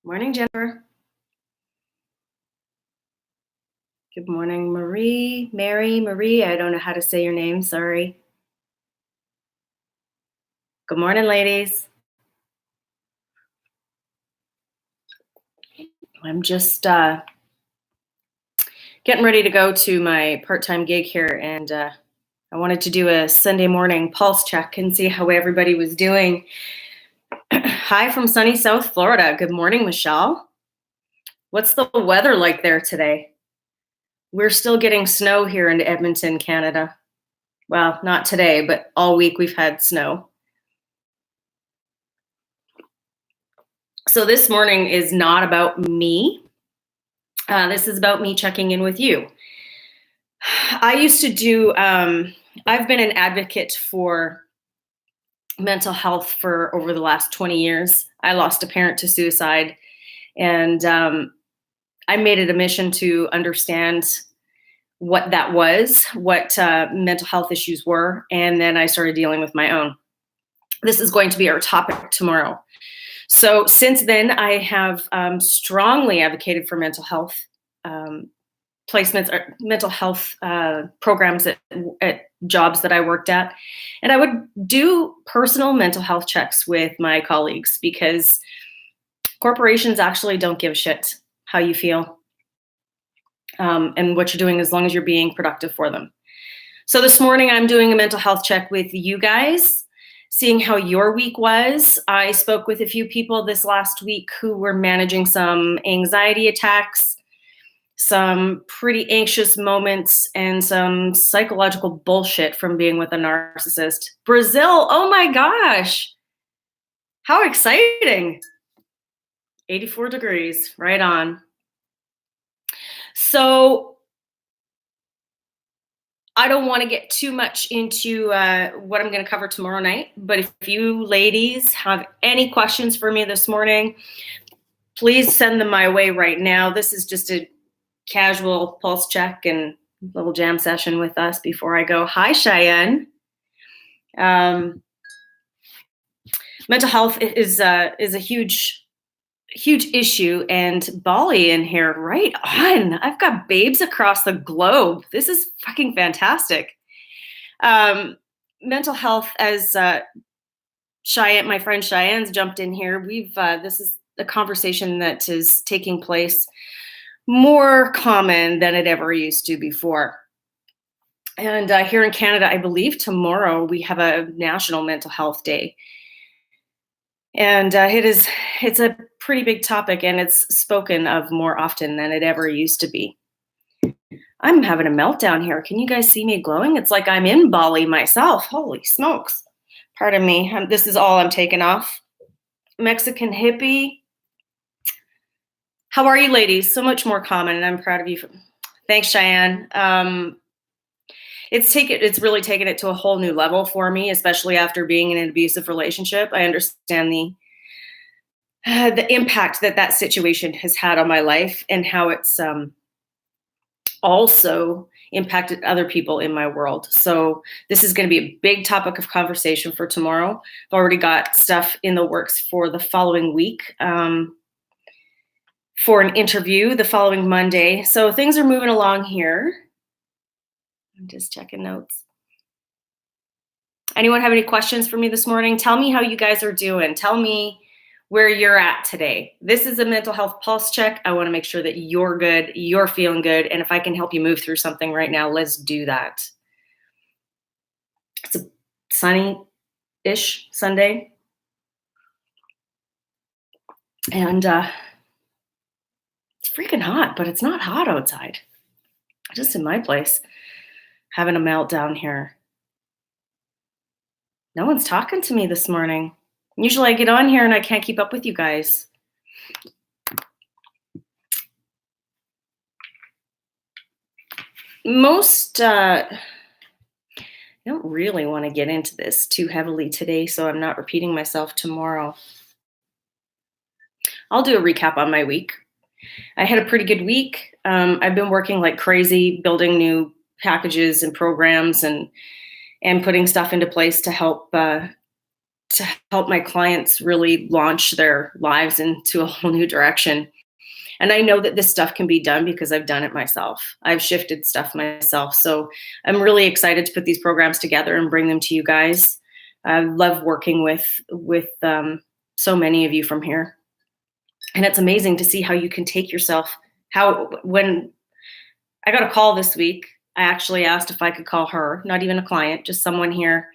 Morning, Jennifer. Good morning, Marie. I don't know how to say your name. Sorry. Good morning, ladies. I'm just getting ready to go to my part-time gig here, and I wanted to do a Sunday morning pulse check and see how everybody was doing. Hi from sunny South Florida. Good morning, Michelle. What's the weather like there today? We're still getting snow here in Edmonton, Canada. Well, not today, but all week we've had snow. So this morning is not about me. This is about me checking in with you. I used to do, I've been an advocate for mental health for over the last 20 years. I lost a parent to suicide, and I made it a mission to understand what that was, what mental health issues were, and then I started dealing with my own. This is going to be our topic tomorrow. So since then, I have strongly advocated for mental health placements or mental health programs at jobs that I worked at. And I would do personal mental health checks with my colleagues because corporations actually don't give a shit how you feel and what you're doing as long as you're being productive for them. So this morning, I'm doing a mental health check with you guys, seeing how your week was. I spoke with a few people this last week who were managing some anxiety attacks, some pretty anxious moments, and some psychological bullshit from being with a narcissist. Brazil, oh my gosh, how exciting. 84 degrees, right on. So I don't want to get too much into what I'm going to cover tomorrow night, but if you ladies have any questions for me this morning, please send them my way right now. This is just a casual pulse check and little jam session with us before I go. Hi, Cheyenne. Mental health is a huge issue, and Bali in here, right on. I've got babes across the globe. This is fucking fantastic. Mental health, as Cheyenne, my friend Cheyenne's jumped in here. This is a conversation that is taking place more common than it ever used to before. And here in Canada, I believe tomorrow we have a National Mental Health Day. And it's a pretty big topic, and it's spoken of more often than it ever used to be. I'm having a meltdown here. Can you guys see me glowing? It's like I'm in Bali myself. Holy smokes. Pardon me. This is all I'm taking off. Mexican hippie. How are you, ladies? So much more common, and I'm proud of you. Thanks, Cheyenne. It's really taken it to a whole new level for me, especially after being in an abusive relationship. I understand the impact that situation has had on my life, and how it's also impacted other people in my world. So this is going to be a big topic of conversation for tomorrow. I've already got stuff in the works for the following week, for an interview the following Monday. So things are moving along here. I'm just checking notes. Anyone have any questions for me this morning? Tell me how you guys are doing. Tell me where you're at today. This is a mental health pulse check. I want to make sure that you're good, you're feeling good, and if I can help you move through something right now, let's do that. It's a sunny-ish Sunday. And it's freaking hot, but it's not hot outside. Just in my place, having a meltdown here. No one's talking to me this morning. Usually I get on here and I can't keep up with you guys. I don't really want to get into this too heavily today, so I'm not repeating myself tomorrow. I'll do a recap on my week. I had a pretty good week. I've been working like crazy, building new packages and programs and putting stuff into place to help to help my clients really launch their lives into a whole new direction. And I know that this stuff can be done because I've done it myself. I've shifted stuff myself. So I'm really excited to put these programs together and bring them to you guys. I love working with so many of you from here. And it's amazing to see how you can take yourself, when I got a call this week, I actually asked if I could call her, not even a client, just someone here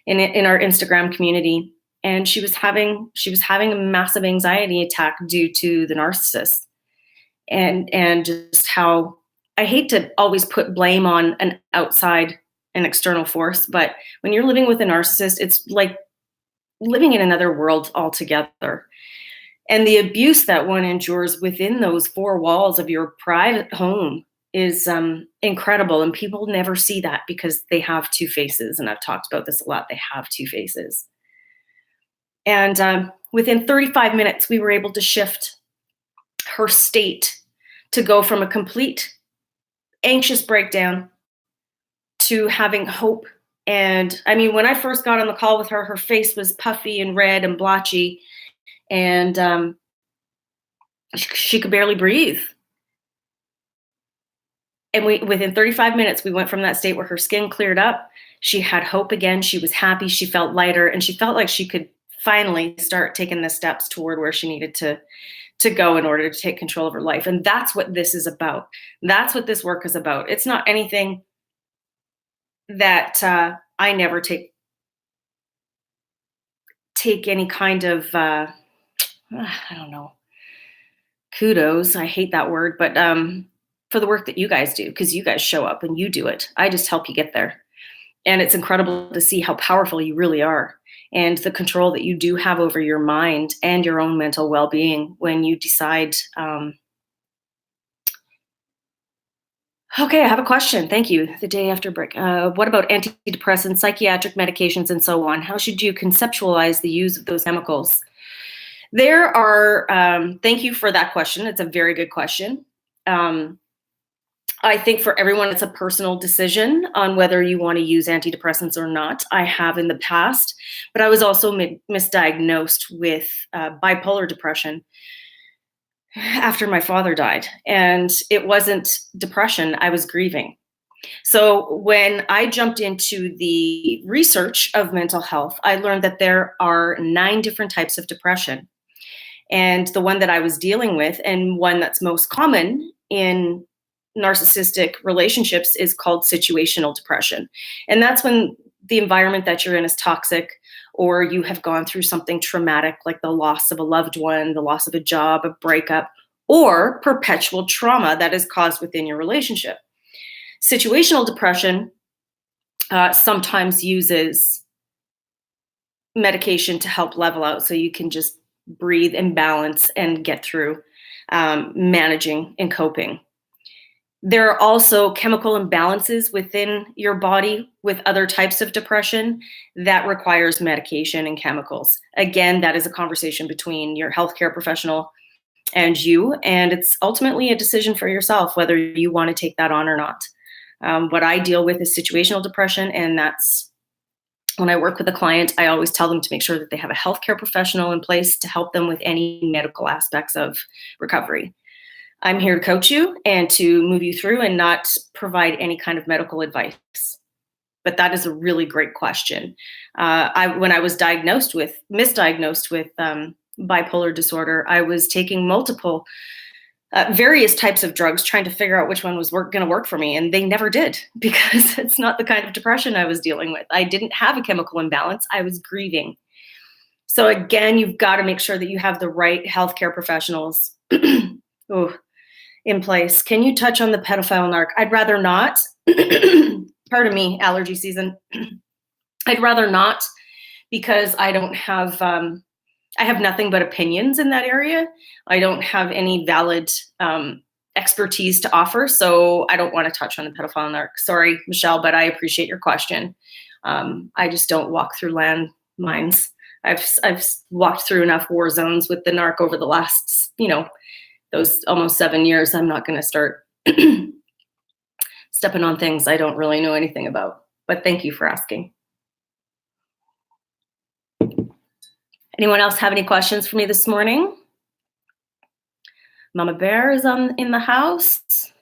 in our Instagram community. And she was having a massive anxiety attack due to the narcissist. And just how I hate to always put blame on an external force, but when you're living with a narcissist, it's like living in another world altogether. And the abuse that one endures within those four walls of your private home is incredible. And people never see that because they have two faces. And I've talked about this a lot. They have two faces. And within 35 minutes, we were able to shift her state to go from a complete anxious breakdown to having hope. And I mean, when I first got on the call with her, her face was puffy and red and blotchy, and she could barely breathe. And within 35 minutes, we went from that state where her skin cleared up. She had hope again. She was happy. She felt lighter, and she felt like she could finally start taking the steps toward where she needed to go in order to take control of her life. And that's what this is about. That's what this work is about. It's not anything that I never take any kind of, I don't know, kudos. I hate that word, but for the work that you guys do, because you guys show up and you do it. I just help you get there. And it's incredible to see how powerful you really are and the control that you do have over your mind and your own mental well-being when you decide, okay, I have a question. Thank you. The day after break. What about antidepressants, psychiatric medications, and so on? How should you conceptualize the use of those chemicals? There are, thank you for that question. It's a very good question. I think for everyone, it's a personal decision on whether you want to use antidepressants or not. I have in the past, but I was also misdiagnosed with bipolar depression after my father died. And it wasn't depression, I was grieving. So when I jumped into the research of mental health, I learned that there are 9 different types of depression. And the one that I was dealing with, and one that's most common in narcissistic relationships, is called situational depression. And that's when the environment that you're in is toxic, or you have gone through something traumatic like the loss of a loved one, the loss of a job, a breakup, or perpetual trauma that is caused within your relationship. Situational depression sometimes uses medication to help level out so you can just breathe and balance and get through managing and coping. There are also chemical imbalances within your body with other types of depression that requires medication and chemicals. Again, that is a conversation between your healthcare professional and you, and it's ultimately a decision for yourself whether you want to take that on or not. What I deal with is situational depression, and that's when I work with a client, I always tell them to make sure that they have a healthcare professional in place to help them with any medical aspects of recovery. I'm here to coach you and to move you through and not provide any kind of medical advice. But that is a really great question. When I was misdiagnosed with bipolar disorder, I was taking multiple various types of drugs, trying to figure out which one was going to work for me. And they never did, because it's not the kind of depression I was dealing with. I didn't have a chemical imbalance. I was grieving. So again, you've got to make sure that you have the right healthcare professionals in place. Can you touch on the pedophile narc? I'd rather not. Pardon me, allergy season. I'd rather not, because I don't have, I have nothing but opinions in that area. I don't have any valid expertise to offer, so I don't want to touch on the pedophile narc. Sorry, Michelle, but I appreciate your question. I just don't walk through landmines. I've walked through enough war zones with the narc over the last, those almost 7 years. I'm not going to start stepping on things I don't really know anything about. But thank you for asking. Anyone else have any questions for me this morning? Mama Bear is in the house.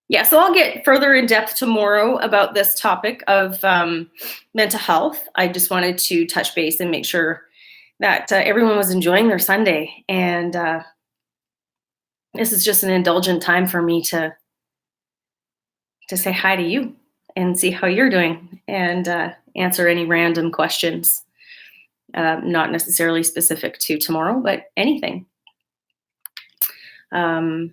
Yeah, so I'll get further in depth tomorrow about this topic of mental health. I just wanted to touch base and make sure that everyone was enjoying their Sunday. And this is just an indulgent time for me to say hi to you and see how you're doing and answer any random questions, not necessarily specific to tomorrow, but anything. I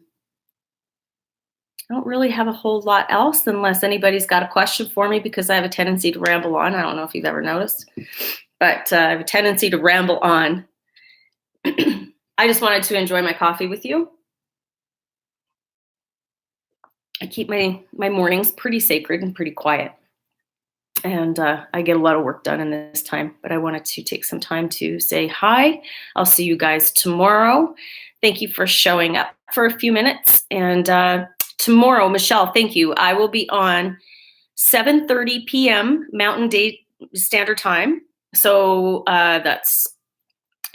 don't really have a whole lot else unless anybody's got a question for me, because I have a tendency to ramble on. I don't know if you've ever noticed, but I have a tendency to ramble on. I just wanted to enjoy my coffee with you. I keep my mornings pretty sacred and pretty quiet. And I get a lot of work done in this time, but I wanted to take some time to say hi. I'll see you guys tomorrow. Thank you for showing up for a few minutes. And tomorrow, Michelle, thank you. I will be on 7:30 p.m. Mountain Standard Time. So that's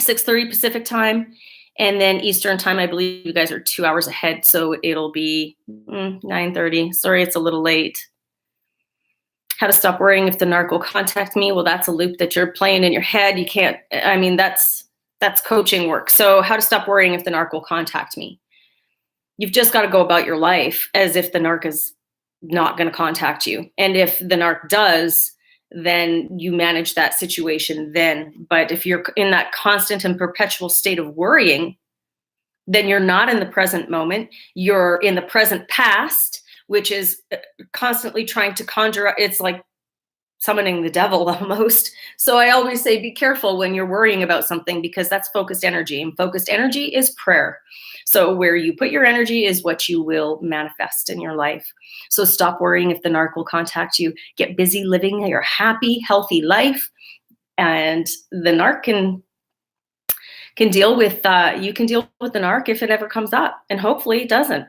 6:30 Pacific Time. And then Eastern Time, I believe you guys are 2 hours ahead. So it'll be 9:30. Sorry, it's a little late. How to stop worrying if the narc will contact me. Well, that's a loop that you're playing in your head. You can't, I mean, that's coaching work. So how to stop worrying if the narc will contact me. You've just got to go about your life as if the narc is not going to contact you. And if the narc does, then you manage that situation then. But if you're in that constant and perpetual state of worrying, then you're not in the present moment. You're in the present past, which is constantly trying to conjure up. It's like summoning the devil almost. So I always say, be careful when you're worrying about something, because that's focused energy, and focused energy is prayer. So where you put your energy is what you will manifest in your life. So stop worrying if the narc will contact you. Get busy living your happy, healthy life. And the narc can deal with, you can deal with the narc if it ever comes up. And hopefully it doesn't.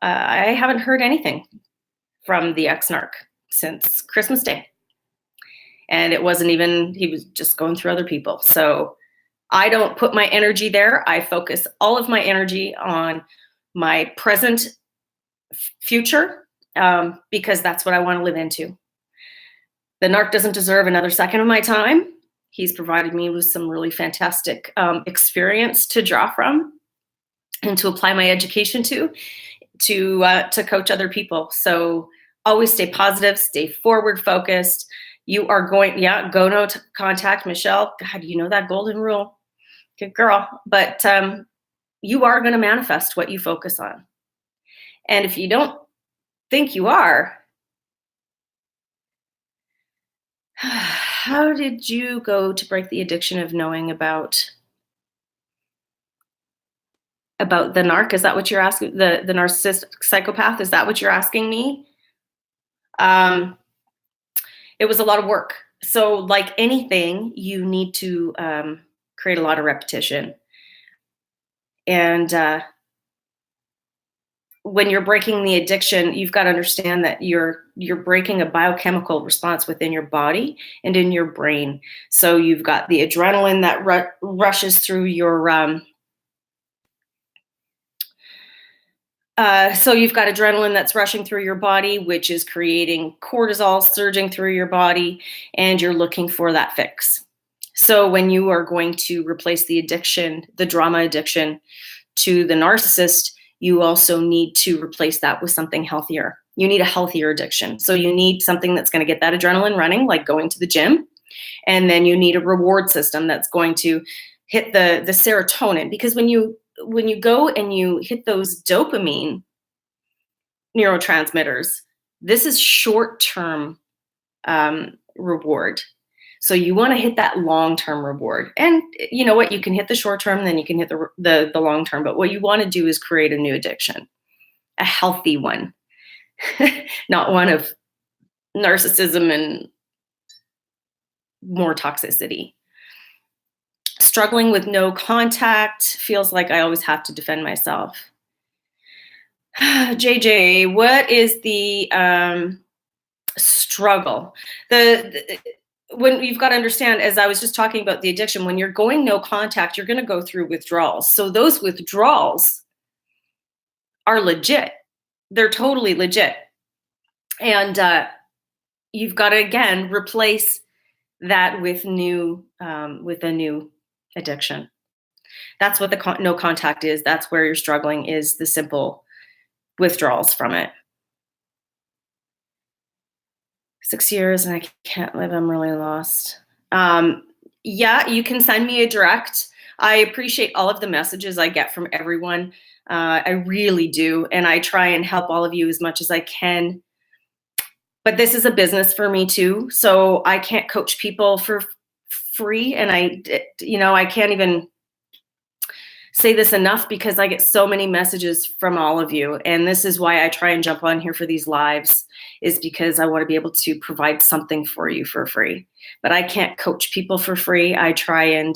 I haven't heard anything from the ex-narc since Christmas Day. And it wasn't even, he was just going through other people. So I don't put my energy there. I focus all of my energy on my present future, because that's what I want to live into. The narc doesn't deserve another second of my time. He's provided me with some really fantastic experience to draw from and to apply my education to coach other people. So always stay positive, stay forward focused. You are going, go no contact Michelle. God, you know that golden rule. Good girl. But you are going to manifest what you focus on. And if you don't think you are, how did you go to break the addiction of knowing about the narc? Is that what you're asking? The narcissistic psychopath? Is that what you're asking me? It was a lot of work. So like anything, you need to create a lot of repetition. And when you're breaking the addiction, you've got to understand that you're breaking a biochemical response within your body and in your brain. So you've got the adrenaline that rushes through your so you've got adrenaline that's rushing through your body, which is creating cortisol surging through your body, and you're looking for that fix. So when you are going to replace the addiction, the drama addiction to the narcissist, you also need to replace that with something healthier. You need a healthier addiction. So you need something that's going to get that adrenaline running, like going to the gym. And then you need a reward system that's going to hit the serotonin, because when you go and you hit those dopamine neurotransmitters, this is short-term reward. So you want to hit that long-term reward. And you know what? You can hit the short-term, then you can hit the long-term. But what you want to do is create a new addiction, a healthy one, not one of narcissism and more toxicity. Struggling with no contact, feels like I always have to defend myself. JJ, what is the struggle? when you've got to understand, as I was just talking about the addiction, when you're going no contact, you're going to go through withdrawals. So those withdrawals are legit. They're totally legit. And you've got to, again, replace that with a new addiction. That's what the no contact is. That's where you're struggling, is the simple withdrawals from it. 6 years and I can't live. I'm really lost. Yeah, you can send me a direct. I appreciate all of the messages I get from everyone. I really do. And I try and help all of you as much as I can. But this is a business for me too. So I can't coach people for free. And I can't even say this enough, because I get so many messages from all of you. And this is why I try and jump on here for these lives, is because I want to be able to provide something for you for free. But I can't coach people for free. I try and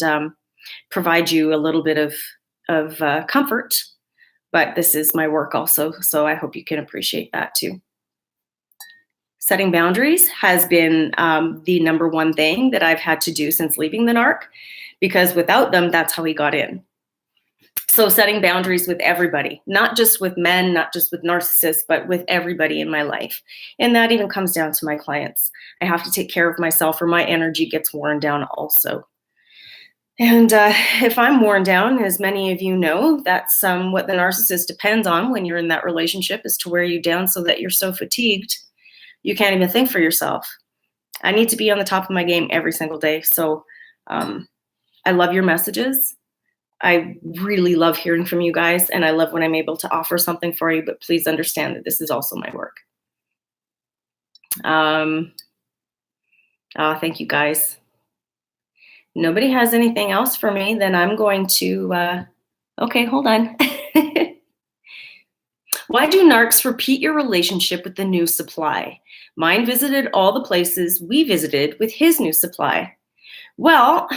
provide you a little bit of comfort, but this is my work also. So I hope you can appreciate that too. Setting boundaries has been the number one thing that I've had to do since leaving the NARC, because without them, that's how we got in. So setting boundaries with everybody, not just with men, not just with narcissists, but with everybody in my life. And that even comes down to my clients. I have to take care of myself or my energy gets worn down also. And if I'm worn down, as many of you know, that's what the narcissist depends on when you're in that relationship, is to wear you down so that you're so fatigued you can't even think for yourself. I need to be on the top of my game every single day. So I love your messages. I really love hearing from you guys, and I love when I'm able to offer something for you, but please understand that this is also my work. Thank you guys. Nobody has anything else for me, then I'm going to, okay, hold on. Why do narcs repeat your relationship with the new supply? Mine visited all the places we visited with his new supply. Well,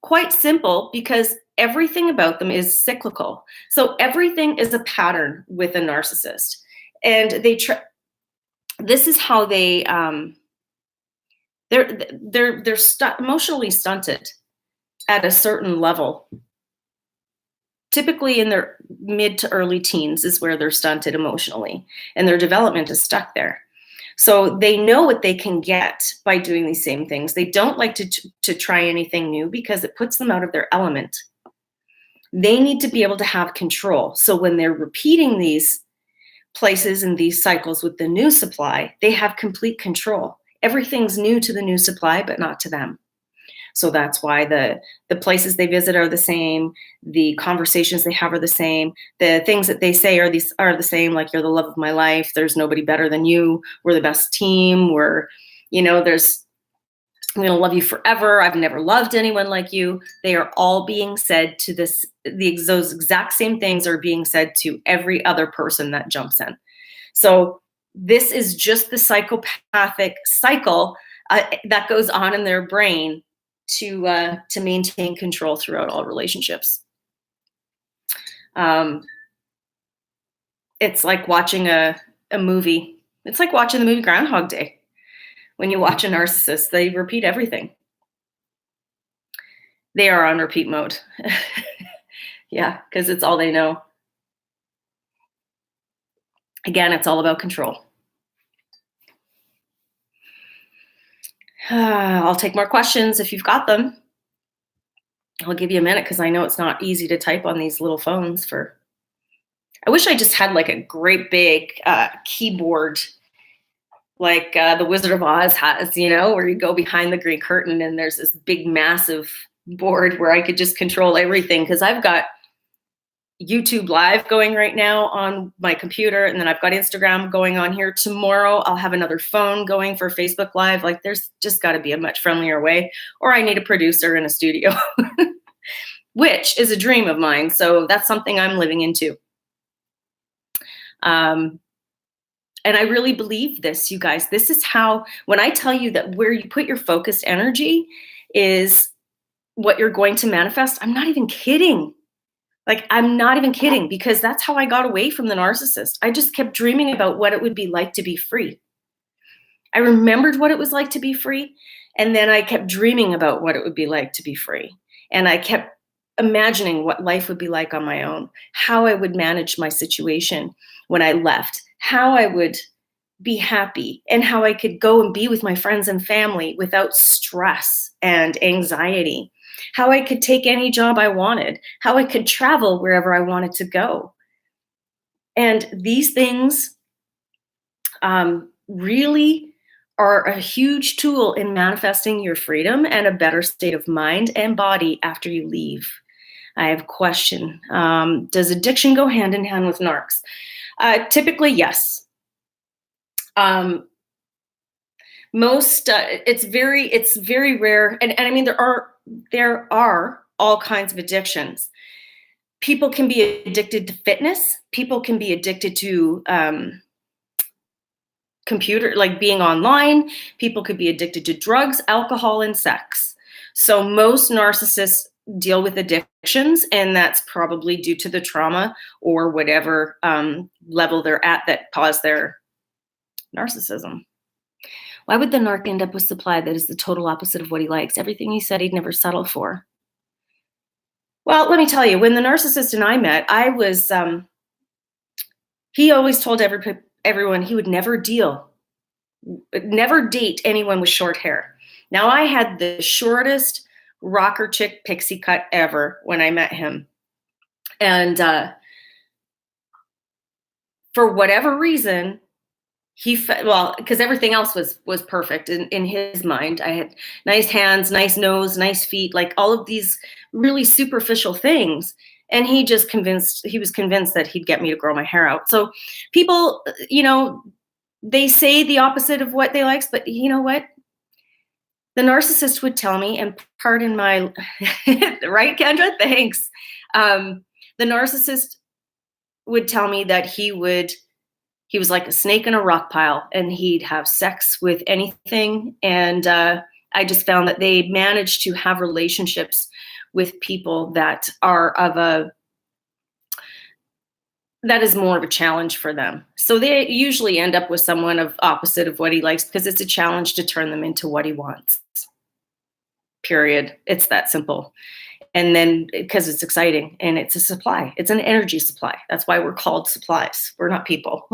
quite simple, because everything about them is cyclical. So everything is a pattern with a narcissist. And this is how they're emotionally stunted at a certain level. Typically in their mid to early teens is where they're stunted emotionally, and their development is stuck there. So they know what they can get by doing these same things. They don't like to try anything new because it puts them out of their element. They need to be able to have control. So when they're repeating these places and these cycles with the new supply, they have complete control. Everything's new to the new supply, but not to them. So that's why the places they visit are the same. The conversations they have are the same. The things that they say are the same, like, you're the love of my life. There's nobody better than you. We're the best team. I'm going to love you forever. I've never loved anyone like you. They are all being said to those exact same things are being said to every other person that jumps in. So this is just the psychopathic cycle that goes on in their brain to maintain control throughout all relationships. It's like watching a movie. It's like watching the movie Groundhog Day. When you watch a narcissist, they repeat everything. They are on repeat mode. Yeah, because it's all they know. Again, it's all about control. I'll take more questions if you've got them. I'll give you a minute because I know it's not easy to type on these little phones. I wish I just had like a great big keyboard like the Wizard of Oz has, where you go behind the green curtain and there's this big, massive board where I could just control everything, because I've got YouTube Live going right now on my computer, and then I've got Instagram going on here. Tomorrow I'll have another phone going for Facebook Live. Like, there's just got to be a much friendlier way, or I need a producer in a studio, which is a dream of mine. So that's something I'm living into. And I really believe this, you guys. This is how, when I tell you that where you put your focused energy is what you're going to manifest, I'm not even kidding. Like, I'm not even kidding, because that's how I got away from the narcissist. I just kept dreaming about what it would be like to be free. I remembered what it was like to be free, And then I kept dreaming about what it would be like to be free. And I kept imagining what life would be like on my own, how I would manage my situation when I left, how I would be happy, and how I could go and be with my friends and family without stress and anxiety, how I could take any job I wanted, how I could travel wherever I wanted to go. And these things really are a huge tool in manifesting your freedom and a better state of mind and body after you leave. I have a question. Does addiction go hand in hand with narcs? Typically, yes. It's very rare, and I mean there are all kinds of addictions. People can be addicted to fitness. People can be addicted to computer, like being online. People could be addicted to drugs, alcohol, and sex. So most narcissists deal with addictions, and that's probably due to the trauma or whatever level they're at that caused their narcissism. Why would the narc end up with supply that is the total opposite of what he likes? Everything he said he'd never settle for. Well, let me tell you, when the narcissist and I met, I was, he always told everyone he would never date anyone with short hair. Now, I had the shortest rocker chick pixie cut ever when I met him. And for whatever reason, because everything else was perfect in his mind. I had nice hands, nice nose, nice feet, like all of these really superficial things. And he was convinced that he'd get me to grow my hair out. So people, they say the opposite of what they like, but you know what? The narcissist would tell me, and pardon my, right, Kendra? Thanks. The narcissist would tell me that he was like a snake in a rock pile, and he'd have sex with anything. And I just found that they managed to have relationships with people that that is more of a challenge for them. So they usually end up with someone of opposite of what he likes, because it's a challenge to turn them into what he wants. Period. It's that simple. And then because it's exciting and it's a supply, it's an energy supply. That's why we're called supplies. We're not people.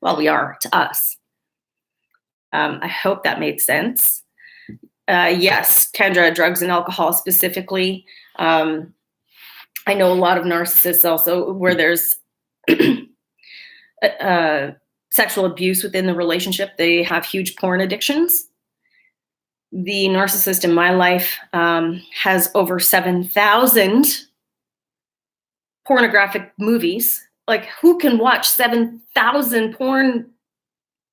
Well, we are to us. I hope that made sense. Yes, Kendra, drugs and alcohol specifically. I know a lot of narcissists also where there's sexual abuse within the relationship. They have huge porn addictions. The narcissist in my life has over 7,000 pornographic movies. Like, who can watch 7,000 porn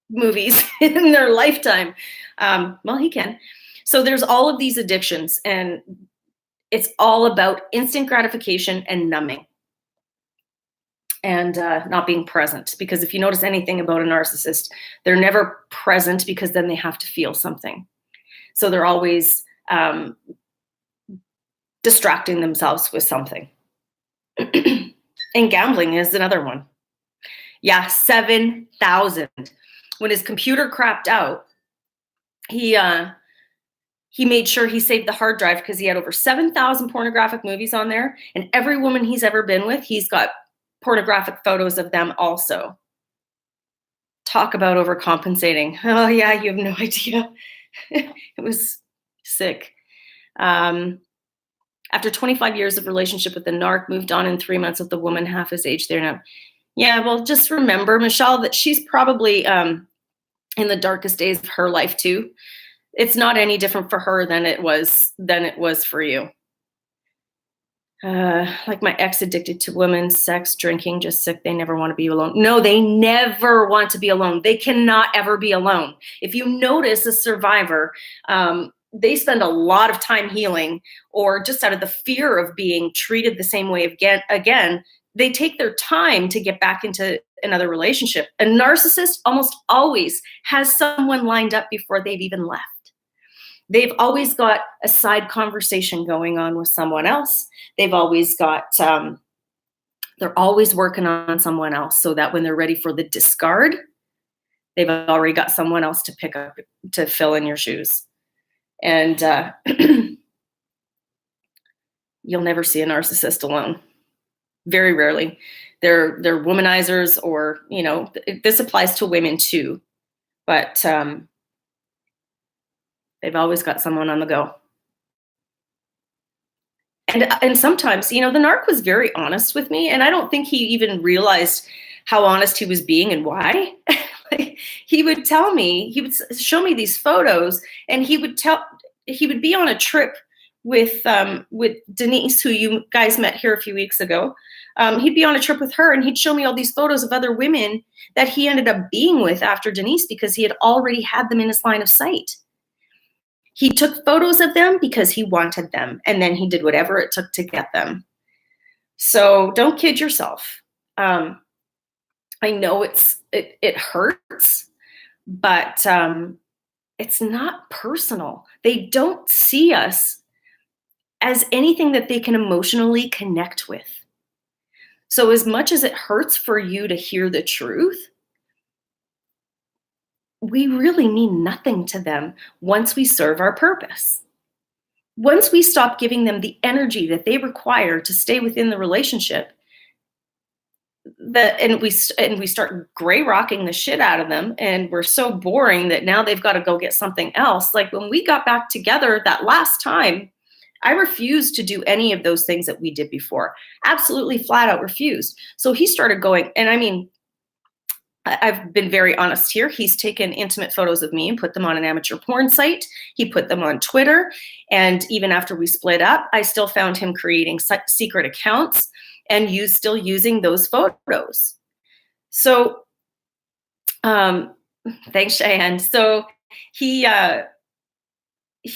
movies in their lifetime? Well, he can. So there's all of these addictions, and it's all about instant gratification and numbing, and not being present. Because if you notice anything about a narcissist, they're never present, because then they have to feel something. So they're always distracting themselves with something. And gambling is another one. Yeah, 7,000. When his computer crapped out, he made sure he saved the hard drive, because he had over 7,000 pornographic movies on there. And every woman he's ever been with, he's got pornographic photos of them also. Talk about overcompensating. Oh yeah, you have no idea. It was sick. After 25 years of relationship with the narc, moved on in 3 months with the woman half his age there now. Yeah, well, just remember, Michelle, that she's probably in the darkest days of her life too. It's not any different for her than it was for you. Like my ex, addicted to women, sex, drinking, just sick. They never want to be alone. No, they never want to be alone. They cannot ever be alone. If you notice a survivor, they spend a lot of time healing, or just out of the fear of being treated the same way again, they take their time to get back into another relationship. A narcissist almost always has someone lined up before they've even left. They've always got a side conversation going on with someone else. They've always got, they're always working on someone else, so that when they're ready for the discard, they've already got someone else to pick up to fill in your shoes. And you'll never see a narcissist alone. Very rarely. They're womanizers, or, this applies to women too, but they've always got someone on the go. And sometimes, the narc was very honest with me, and I don't think he even realized how honest he was being and why. He would tell me, he would show me these photos, and he would be on a trip with Denise, who you guys met here a few weeks ago. He'd be on a trip with her, and he'd show me all these photos of other women that he ended up being with after Denise, because he had already had them in his line of sight. He took photos of them because he wanted them, and then he did whatever it took to get them. So don't kid yourself. I know it hurts, but it's not personal. They don't see us as anything that they can emotionally connect with. So as much as it hurts for you to hear the truth, we really mean nothing to them once we serve our purpose. Once we stop giving them the energy that they require to stay within the relationship, and we start gray rocking the shit out of them, and we're so boring that now they've got to go get something else. Like when we got back together that last time, I refused to do any of those things that we did before. Absolutely flat out refused. So he started going, and I mean, I've been very honest here. He's taken intimate photos of me and put them on an amateur porn site. He put them on Twitter. And even after we split up, I still found him creating secret accounts and still using those photos. So, thanks, Cheyenne. So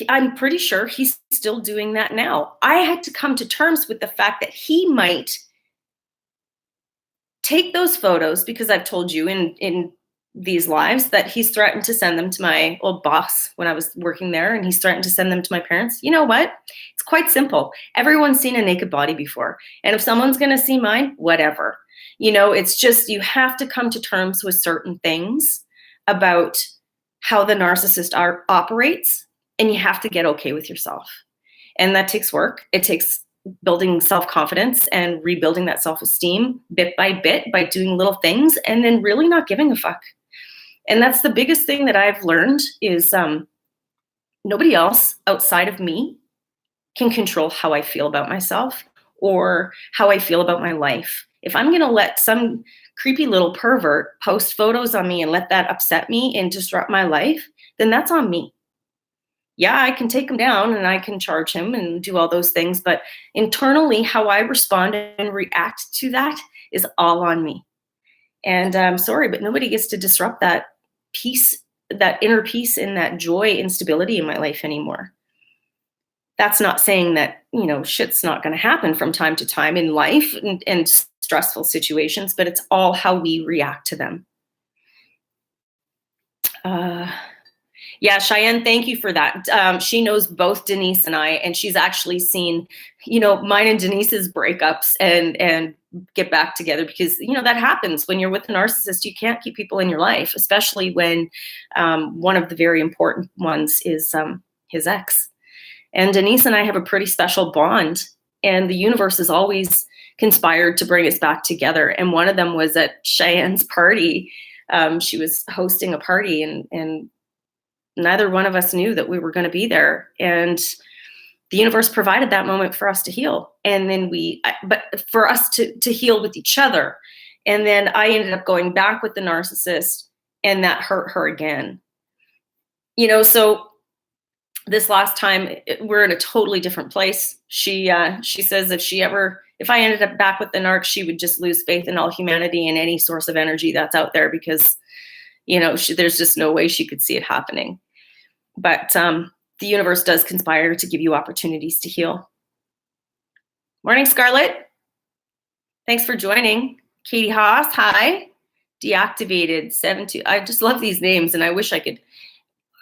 I'm pretty sure he's still doing that now. I had to come to terms with the fact that he might take those photos, because I've told you in these lives that he's threatened to send them to my old boss when I was working there, and he's threatened to send them to my parents. You know what? It's quite simple. Everyone's seen a naked body before. And if someone's going to see mine, whatever. It's just, you have to come to terms with certain things about how the narcissist operates, and you have to get okay with yourself. And that takes work. It takes building self-confidence and rebuilding that self-esteem bit by bit by doing little things, and then really not giving a fuck. And that's the biggest thing that I've learned is nobody else outside of me can control how I feel about myself or how I feel about my life. If I'm going to let some creepy little pervert post photos on me and let that upset me and disrupt my life, then that's on me. Yeah, I can take him down and I can charge him and do all those things. But internally, how I respond and react to that is all on me. And I'm sorry, but nobody gets to disrupt that peace, that inner peace and that joy and stability in my life anymore. That's not saying that, shit's not going to happen from time to time in life and stressful situations, but it's all how we react to them. Yeah, Cheyenne, thank you for that. She knows both Denise and I, and she's actually seen, mine and Denise's breakups and get back together, because, that happens when you're with a narcissist. You can't keep people in your life, especially when one of the very important ones is his ex. And Denise and I have a pretty special bond, and the universe has always conspired to bring us back together. And one of them was at Cheyenne's party. She was hosting a party, and neither one of us knew that we were going to be there. And the universe provided that moment for us to heal. And then but for us to heal with each other. And then I ended up going back with the narcissist, and that hurt her again. So this last time we're in a totally different place. She says if I ended up back with the narc, she would just lose faith in all humanity and any source of energy that's out there, because, there's just no way she could see it happening. But the universe does conspire to give you opportunities to heal. Morning, Scarlett. Thanks for joining. Katie Haas, hi. Deactivated 72. I just love these names, and I wish I could.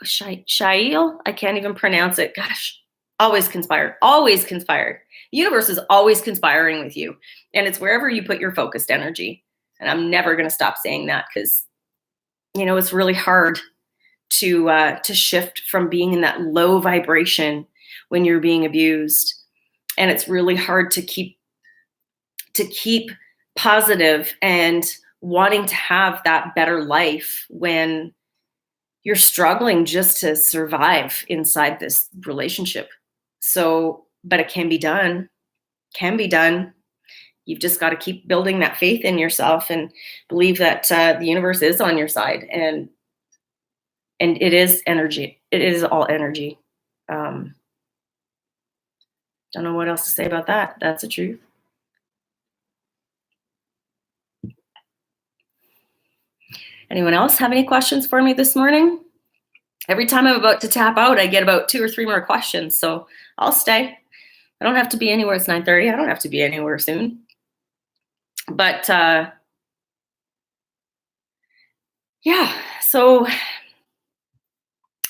Shail? I can't even pronounce it. Gosh, always conspired. Always conspired. The universe is always conspiring with you, and it's wherever you put your focused energy. And I'm never going to stop saying that, because, it's really hard to shift from being in that low vibration when you're being abused. And it's really hard to keep positive and wanting to have that better life when you're struggling just to survive inside this relationship. So, but it can be done. You've just got to keep building that faith in yourself and believe that the universe is on your side, and it is energy. It is all energy. Don't know what else to say about that. That's the truth. Anyone else have any questions for me this morning? Every time I'm about to tap out, I get about 2 or 3 more questions, so I'll stay. I don't have to be anywhere. It's 9:30. I don't have to be anywhere soon. But yeah, so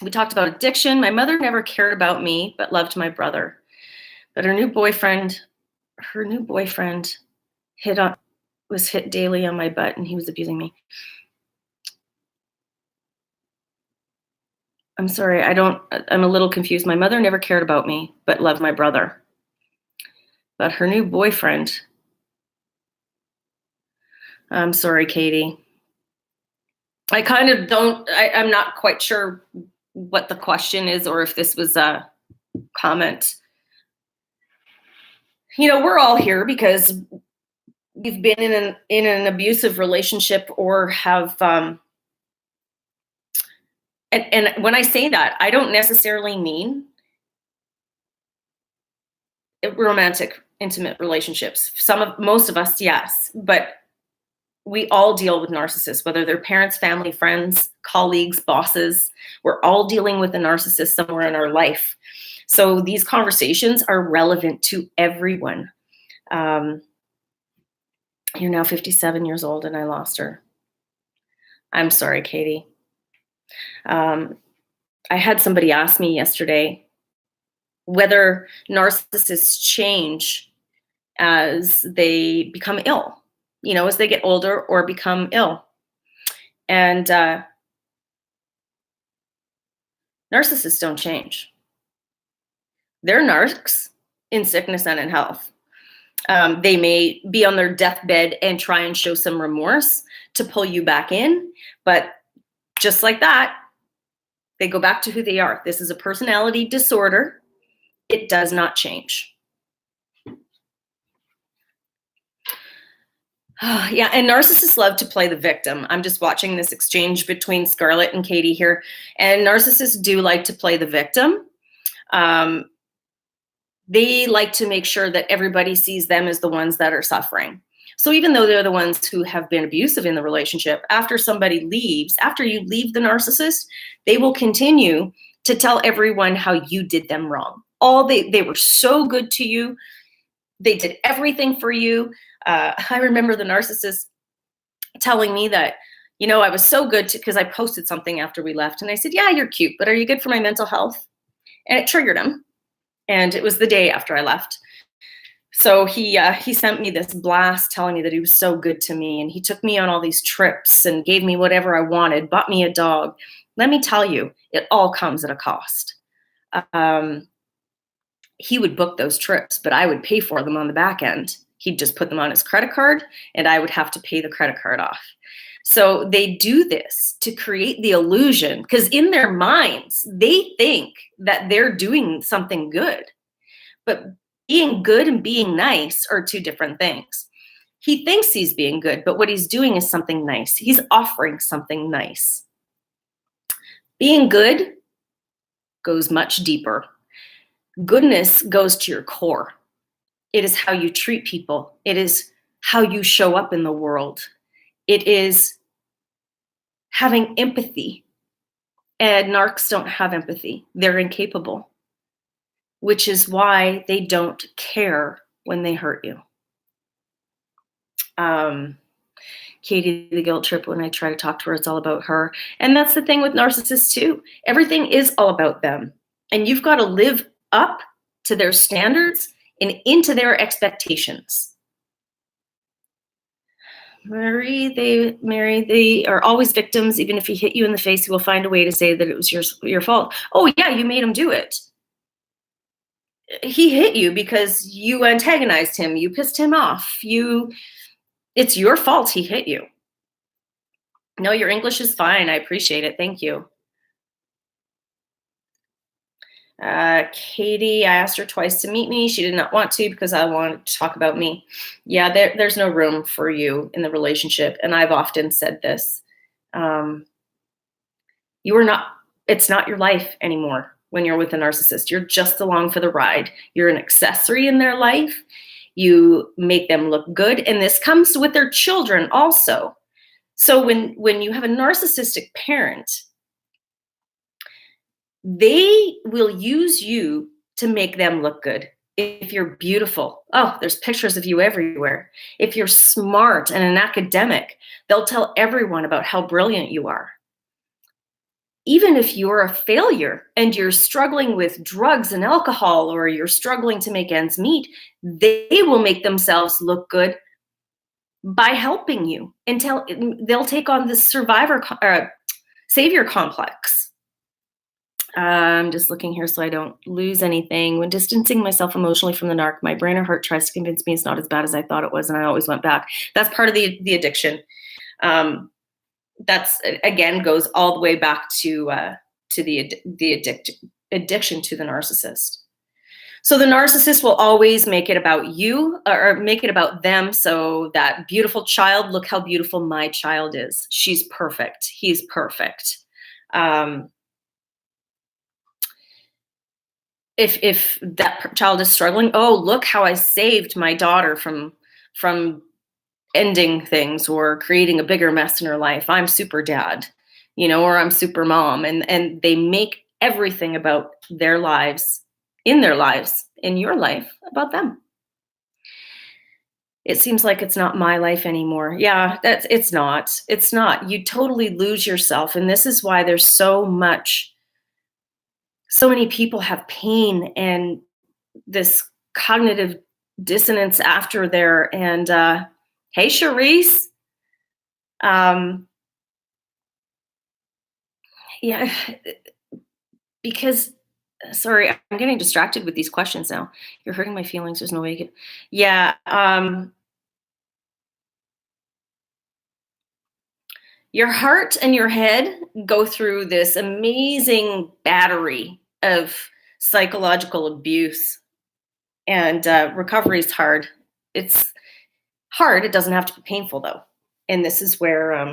we talked about addiction. My mother never cared about me, but loved my brother. But her new boyfriend was hit daily on my butt, and he was abusing me. I'm sorry, I'm a little confused. My mother never cared about me, but loved my brother. But her new boyfriend, I'm sorry, Katie. I kind of I'm not quite sure what the question is, or if this was a comment. You know, we're all here because we've been in an abusive relationship or have, and when I say that, I don't necessarily mean romantic, intimate relationships. Most of us, yes, but we all deal with narcissists, whether they're parents, family, friends, colleagues, bosses. We're all dealing with a narcissist somewhere in our life. So these conversations are relevant to everyone. You're now 57 years old and I lost her. I'm sorry, Katie. I had somebody ask me yesterday whether narcissists change as they become ill, as they get older or become ill. And narcissists don't change. They're narcs in sickness and in health. They may be on their deathbed and try and show some remorse to pull you back in, but just like that, they go back to who they are. This is a personality disorder. It does not change. Yeah, and narcissists love to play the victim. I'm just watching this exchange between Scarlett and Katie here, and narcissists do like to play the victim. They like to make sure that everybody sees them as the ones that are suffering. So even though they're the ones who have been abusive in the relationship, after somebody leaves, after you leave the narcissist, they will continue to tell everyone how you did them wrong. They were so good to you. They did everything for you. I remember the narcissist telling me that, I was so good because I posted something after we left. And I said, yeah, you're cute, but are you good for my mental health? And it triggered him. And it was the day after I left. So he sent me this blast telling me that he was so good to me. And he took me on all these trips and gave me whatever I wanted, bought me a dog. Let me tell you, it all comes at a cost. He would book those trips, but I would pay for them on the back end. He'd just put them on his credit card and I would have to pay the credit card off. So they do this to create the illusion, because in their minds, they think that they're doing something good. But being good and being nice are two different things. He thinks he's being good, but what he's doing is something nice. He's offering something nice. Being good goes much deeper. Goodness goes to your core. It is how you treat people. It is how you show up in the world. It is having empathy. And narcs don't have empathy. They're incapable, which is why they don't care when they hurt you. Katie, the guilt trip, when I try to talk to her, it's all about her. And that's the thing with narcissists too. Everything is all about them. And you've got to live up to their standards and into their expectations. They are always victims. Even if he hit you in the face, he will find a way to say that it was your fault. Oh yeah, you made him do it. He hit you because you antagonized him. You pissed him off. It's your fault he hit you. No, your English is fine. I appreciate it. Thank you. Katie, I asked her twice to meet me. She did not want to because I wanted to talk about me. Yeah, there's no room for you in the relationship. And I've often said this. It's not your life anymore when you're with a narcissist. You're just along for the ride. You're an accessory in their life. You make them look good. And this comes with their children also. So when you have a narcissistic parent, they will use you to make them look good. If you're beautiful, oh, there's pictures of you everywhere. If you're smart and an academic, they'll tell everyone about how brilliant you are. Even if you're a failure and you're struggling with drugs and alcohol, or you're struggling to make ends meet, they will make themselves look good by helping you until they'll take on this savior complex. I'm just looking here so I don't lose anything. When distancing myself emotionally from the narc, my brain or heart tries to convince me it's not as bad as I thought it was, and I always went back. That's part of the addiction. That's, again, goes all the way back to the addiction to the narcissist. So the narcissist will always make it about you, or make it about them. So that beautiful child, look how beautiful my child is. She's perfect. He's perfect. If that child is struggling, oh, look how I saved my daughter from ending things or creating a bigger mess in her life. I'm super dad, or I'm super mom. And they make everything about their lives, in your life, about them. It seems like it's not my life anymore. Yeah, it's not. It's not. You totally lose yourself. And this is why there's so many people have pain and this cognitive dissonance after there. And hey, Charisse. Yeah, because, sorry, I'm getting distracted with these questions now. You're hurting my feelings. There's no way you can. Yeah. Your heart and your head go through this amazing battery of psychological abuse, and recovery is hard. It's hard. It doesn't have to be painful, though. And this is where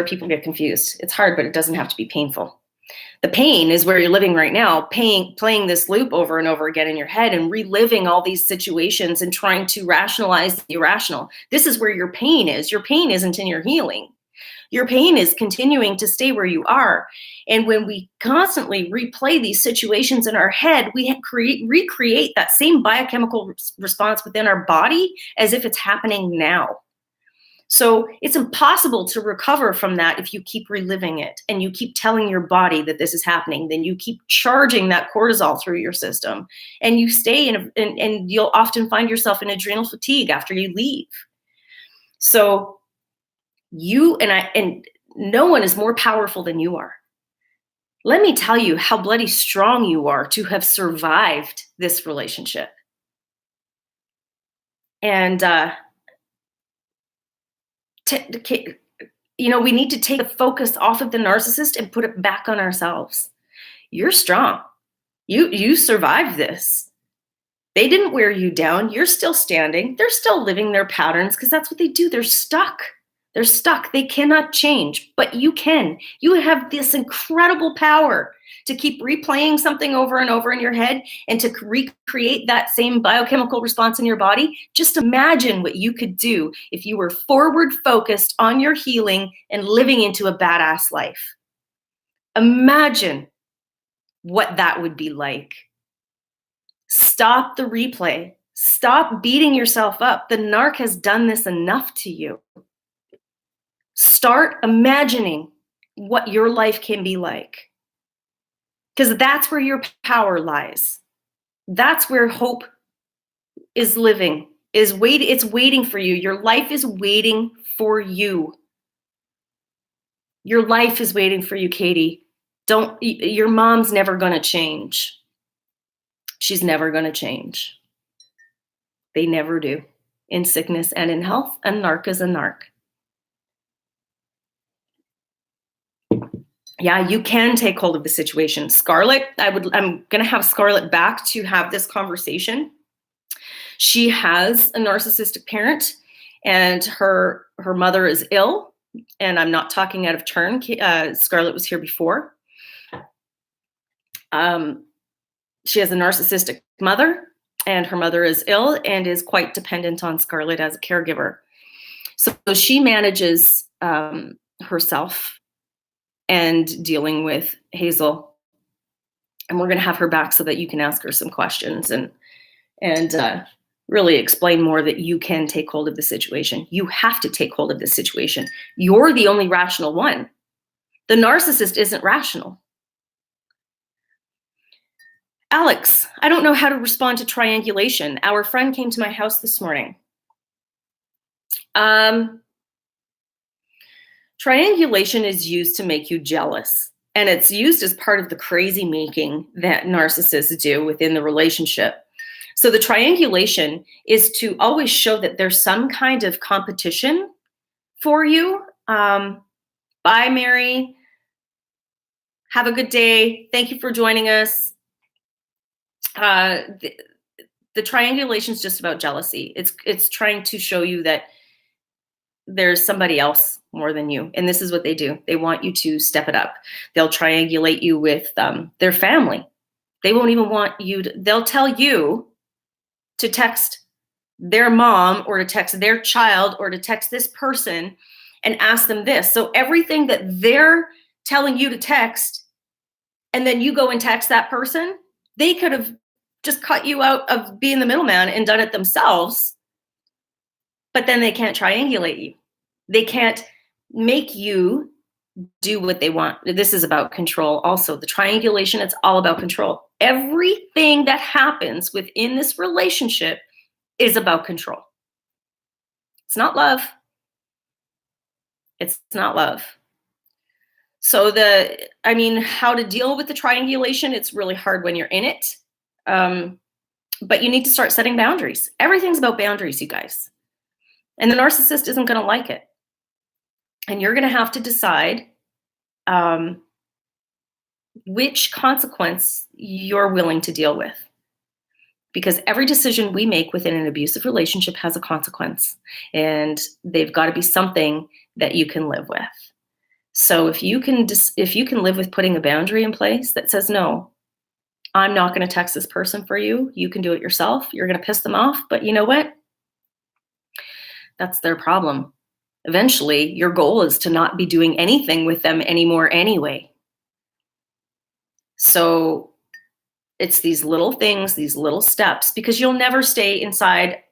people get confused. It's hard, but it doesn't have to be painful. The pain is where you're living right now, playing this loop over and over again in your head and reliving all these situations and trying to rationalize the irrational. This is where your pain is. Your pain isn't in your healing. Your pain is continuing to stay where you are. And when we constantly replay these situations in our head, we recreate that same biochemical response within our body as if it's happening now. So it's impossible to recover from that if you keep reliving it and you keep telling your body that this is happening. Then you keep charging that cortisol through your system, and you stay and you'll often find yourself in adrenal fatigue after you leave. So you and no one is more powerful than you are. Let me tell you how bloody strong you are to have survived this relationship. And we need to take the focus off of the narcissist and put it back on ourselves. You're strong. You survived this. They didn't wear you down. You're still standing. They're still living their patterns because that's what they do. They're stuck. They're stuck. They cannot change, but you can. You have this incredible power to keep replaying something over and over in your head and to recreate that same biochemical response in your body. Just imagine what you could do if you were forward focused on your healing and living into a badass life. Imagine what that would be like. Stop the replay. Stop beating yourself up. The narc has done this enough to you. Start imagining what your life can be like. Because that's where your power lies. That's where hope is living, it's waiting for you. Your life is waiting for you. Your life is waiting for you, Katie. Your mom's never going to change. She's never going to change. They never do. In sickness and in health, a narc is a narc. Yeah, you can take hold of the situation. Scarlett, I'm going to have Scarlett back to have this conversation. She has a narcissistic parent, and her mother is ill. And I'm not talking out of turn. Scarlett was here before. She has a narcissistic mother, and her mother is ill and is quite dependent on Scarlett as a caregiver. So she manages herself and dealing with Hazel. And we're going to have her back so that you can ask her some questions and really explain more that you can take hold of the situation. You have to take hold of the situation. You're the only rational one. The narcissist isn't rational. Alex, I don't know how to respond to triangulation. Our friend came to my house this morning. Triangulation is used to make you jealous, and it's used as part of the crazy making that narcissists do within the relationship. So the triangulation is to always show that there's some kind of competition for you. Bye, Mary. Have a good day. Thank you for joining us. The triangulation is just about jealousy. It's trying to show you that there's somebody else more than you. And this is what they do. They want you to step it up. They'll triangulate you with their family. They won't even want you to, they'll tell you to text their mom or to text their child or to text this person and ask them this. So everything that they're telling you to text, and then you go and text that person, they could have just cut you out of being the middleman and done it themselves. But then they can't triangulate you. They can't make you do what they want. This is about control. Also, the triangulation, it's all about control. Everything that happens within this relationship is about control. It's not love. It's not love. So how to deal with the triangulation, it's really hard when you're in it. But you need to start setting boundaries. Everything's about boundaries, you guys. And the narcissist isn't going to like it. And you're going to have to decide which consequence you're willing to deal with. Because every decision we make within an abusive relationship has a consequence. And they've got to be something that you can live with. So if you can live with putting a boundary in place that says, no, I'm not going to text this person for you. You can do it yourself. You're going to piss them off. But you know what? That's their problem. Eventually, your goal is to not be doing anything with them anymore anyway. So it's these little things, these little steps, because you'll never stay inside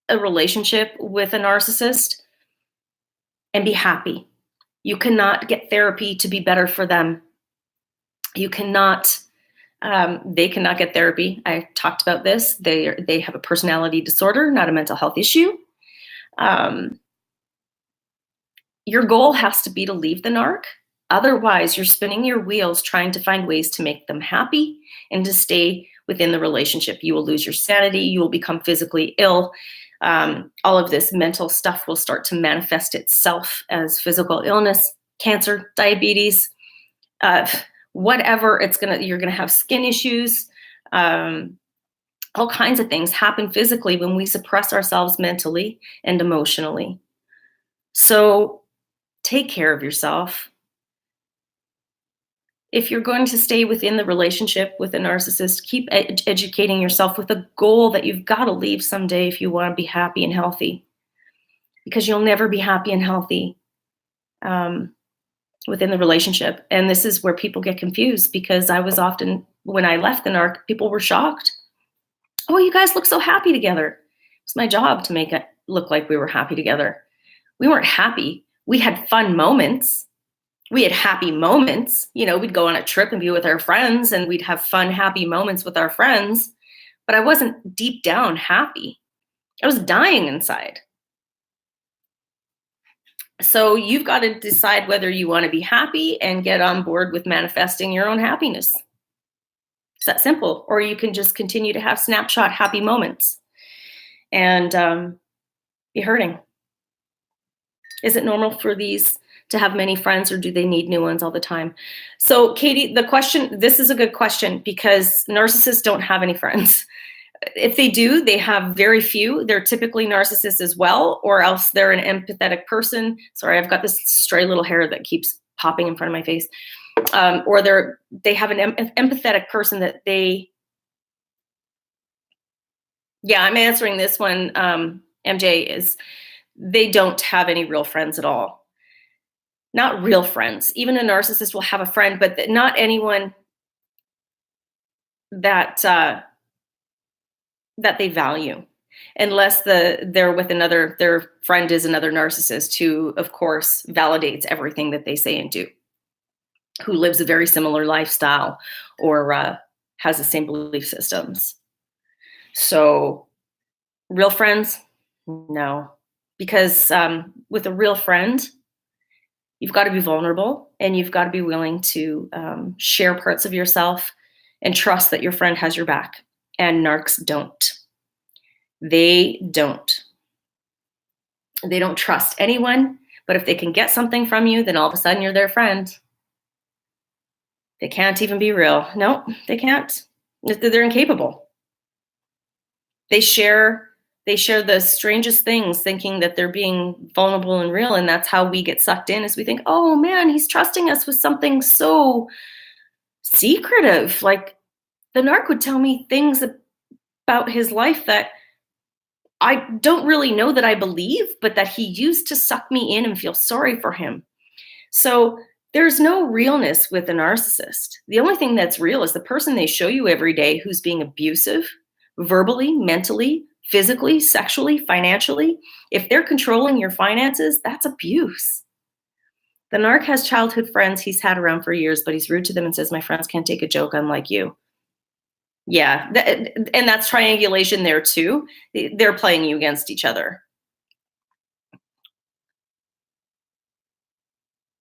a relationship with a narcissist and be happy. You cannot get therapy to be better for them. You cannot, they cannot get therapy. I talked about this. They have a personality disorder, not a mental health issue. Your goal has to be to leave the narc. Otherwise, you're spinning your wheels trying to find ways to make them happy and to stay within the relationship. You will lose your sanity. You will become physically ill. All of this mental stuff will start to manifest itself as physical illness, cancer, diabetes, whatever. You're gonna have skin issues. All kinds of things happen physically when we suppress ourselves mentally and emotionally. So take care of yourself. If you're going to stay within the relationship with a narcissist, keep educating yourself with a goal that you've got to leave someday if you want to be happy and healthy. Because you'll never be happy and healthy within the relationship. And this is where people get confused, because I was often, when I left the narc, people were shocked. Oh, you guys look so happy together. It's my job to make it look like we were happy together. We weren't happy. We had fun moments. We had happy moments. We'd go on a trip and be with our friends, and we'd have fun, happy moments with our friends. But I wasn't deep down happy. I was dying inside. So you've got to decide whether you want to be happy and get on board with manifesting your own happiness. It's that simple. Or you can just continue to have snapshot happy moments and be hurting. Is it normal for these to have many friends, or do they need new ones all the time? So Katie, this is a good question, because narcissists don't have any friends. If they do, they have very few. They're typically narcissists as well, or else they're an empathetic person. Sorry, I've got this stray little hair that keeps popping in front of my face. Or they have an empathetic person that yeah, I'm answering this one, MJ, is they don't have any real friends at all. Not real friends. Even a narcissist will have a friend, but not anyone that that they value, unless they're with their friend is another narcissist who, of course, validates everything that they say and do, who lives a very similar lifestyle or has the same belief systems. So real friends, no, because with a real friend, you've got to be vulnerable and you've got to be willing to share parts of yourself and trust that your friend has your back. And narcs don't. They don't trust anyone, but if they can get something from you, then all of a sudden you're their friend. They can't even be real. No, they can't. They're incapable. They share the strangest things, thinking that they're being vulnerable and real, and that's how we get sucked in, is we think, oh man, he's trusting us with something so secretive. Like, the narc would tell me things about his life that I don't really know that I believe, but that he used to suck me in and feel sorry for him. So there's no realness with a narcissist. The only thing that's real is the person they show you every day who's being abusive, verbally, mentally, physically, sexually, financially. If they're controlling your finances, that's abuse. The narc has childhood friends he's had around for years, but he's rude to them and says, my friends can't take a joke unlike you. Yeah, and that's triangulation there too. They're playing you against each other.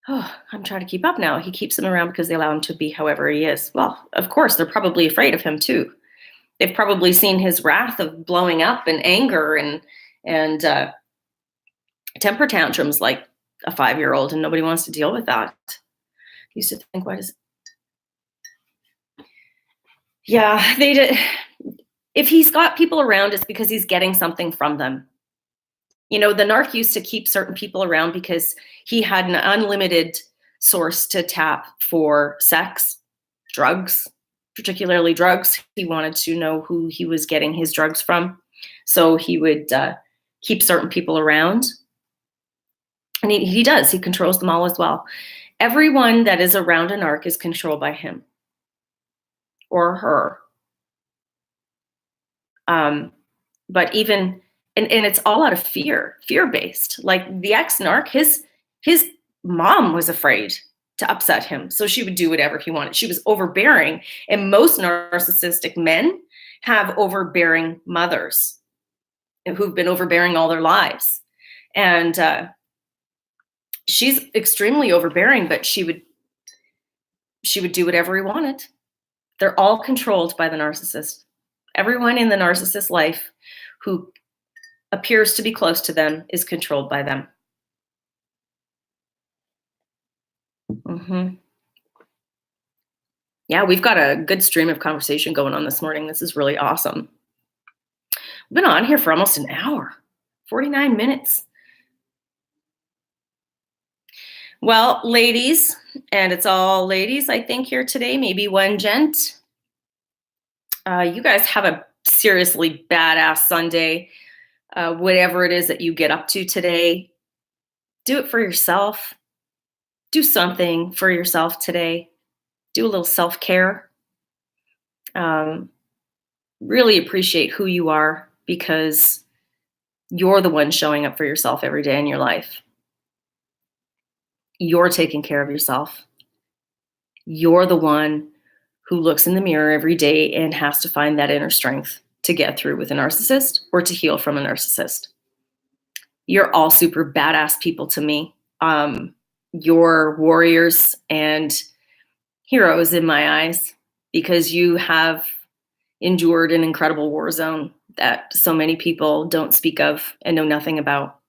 Oh, I'm trying to keep up now. He keeps them around because they allow him to be however he is. Well, of course, they're probably afraid of him too. They've probably seen his wrath of blowing up and anger and temper tantrums like a 5-year-old, and nobody wants to deal with that. I used to think, why does... Yeah, they did. If he's got people around, it's because he's getting something from them. You know, the narc used to keep certain people around because he had an unlimited source to tap for sex, drugs, particularly drugs. He wanted to know who he was getting his drugs from. So he would keep certain people around. And he does. He controls them all as well. Everyone that is around a narc is controlled by him or her. But even, and it's all out of fear-based. Like the ex-narc, his mom was afraid to upset him, so she would do whatever he wanted. She was overbearing, and most narcissistic men have overbearing mothers who've been overbearing all their lives. And she's extremely overbearing, but she would do whatever he wanted. They're all controlled by the narcissist. Everyone in the narcissist's life who appears to be close to them is controlled by them. Yeah, we've got a good stream of conversation going on this morning. This is really awesome. We've been on here for almost an hour, 49 minutes. Well, ladies, and it's all ladies, I think, here today, maybe one gent. You guys have a seriously badass Sunday. Whatever it is that you get up to today, do it for yourself. Do something for yourself today. Do a little self-care. Really appreciate who you are, because you're the one showing up for yourself every day in your life. You're taking care of yourself. You're the one who looks in the mirror every day and has to find that inner strength to get through with a narcissist or to heal from a narcissist. You're all super badass people to me. You're warriors and heroes in my eyes because you have endured an incredible war zone that so many people don't speak of and know nothing about.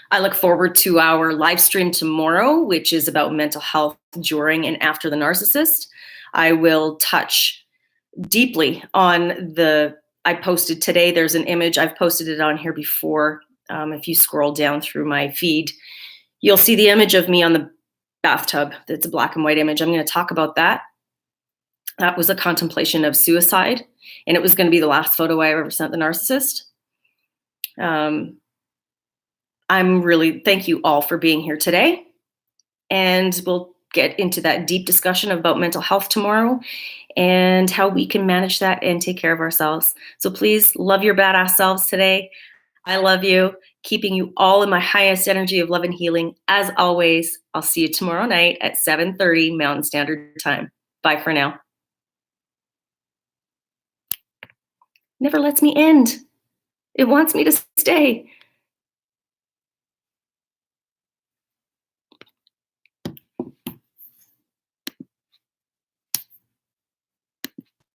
I look forward to our live stream tomorrow, which is about mental health during and after the narcissist. I will touch deeply on I posted today, there's an image, I've posted it on here before. If you scroll down through my feed, you'll see the image of me on the bathtub. It's a black and white image. I'm going to talk about that. That was a contemplation of suicide, and it was going to be the last photo I ever sent the narcissist. Thank you all for being here today, and we'll get into that deep discussion about mental health tomorrow and how we can manage that and take care of ourselves. So please love your badass selves today. I love you, keeping you all in my highest energy of love and healing. As always, I'll see you tomorrow night at 7:30 Mountain Standard Time. Bye for now. Never lets me end. It wants me to stay.